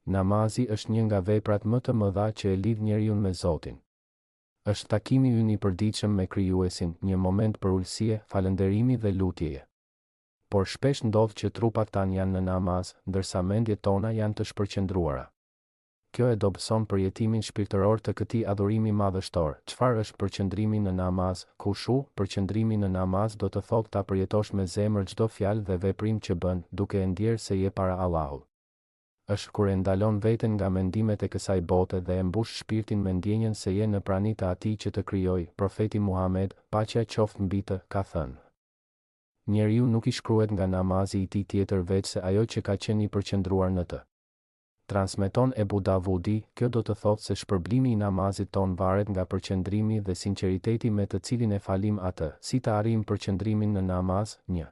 Namazi është një nga veprat më të mëdha që e lidh njeriu me Zotin. Është takimi ynë i përditshëm me Krijuesin, një moment për ulësie, falënderimi dhe lutjeje. Por shpesh ndodh që trupat tanë janë në namaz, ndërsa mendjet tona janë të shpërqendruara. Kjo e dobëson përjetimin shpirtëror të këtij adhurimi madhështor. Çfarë është përqendrimi në namaz? Kushu, përqendrimi në namaz do të thotë ta përjetosh me zemër çdo fjalë dhe veprim që bën, duke e ndjerë se je para Allahut. Është kur e ndalon veten nga mendimet e kësaj bote dhe e mbush shpirtin me ndjenjen se je në prani të Atij që të krijoi. Profeti Muhammed, paqja qoftë mbi të, ka thënë: njeriu nuk i shkruhet nga namazi i tij tjetër veç se ajo që ka qenë i përqendruar në të. Transmeton Ebu Davudi, kjo do të thotë se shpërblimi i namazit ton varet nga përqendrimi dhe sinqeriteti me të cilin e falim atë. Si të arrijmë përqendrimin në namaz? 1.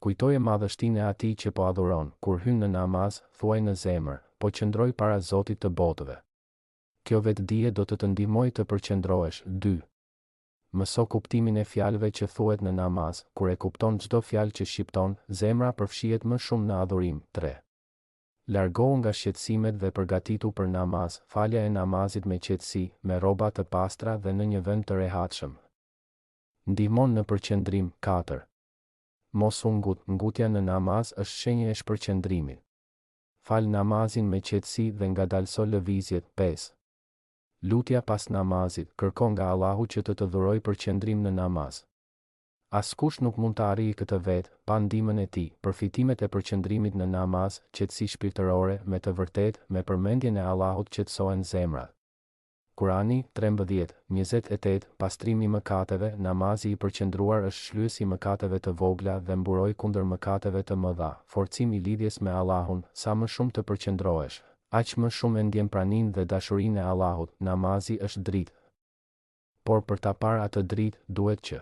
Kujtoje madhështinë e Atij që po adhuron. Kur hyn në namaz, thuaj në zemër: po qëndroj para Zotit të botëve. Kjo vetdije do të ndihmojë të përqendrohesh. 2. Mëso kuptimin e fjalëve që thuhet në namaz. Kur e kupton çdo fjalë që shqipton, zemra përfshihet më shumë në adhurim. 3. Largohu nga shqetësimet dhe përgatitu për namaz. Falja e namazit me qetësi, me rroba të pastra dhe në një vend të rehatshëm ndihmon në përqendrim. 4. Mos u ngut. Ngutja në namaz është shenjë e shpërqendrimit. Fal namazin me qetësi dhe ngadalso lëvizjet. 5. Lutja pas namazit. Kërko nga Allahu që të dhurojë përqendrim në namaz. Askush nuk mund të arrijë këtë vetë pa ndihmën e Tij. Përfitimet e përqendrimit në namaz: qetësi shpirtërore, me të vërtetë, me përmendjen e Allahut qetësohen zemrat. Kurani 13:28. Pastrimi i mëkateve. Namazi i përqendruar është shlyes i mëkateve të vogla dhe mburoj kundër mëkateve të mëdha. Forcim i lidhjes me Allahun. Sa më shumë të përqendrohesh, aq më shumë e ndjen praninë dhe dashurinë e Allahut. Namazi është dritë. Por për ta parë atë dritë, duhet që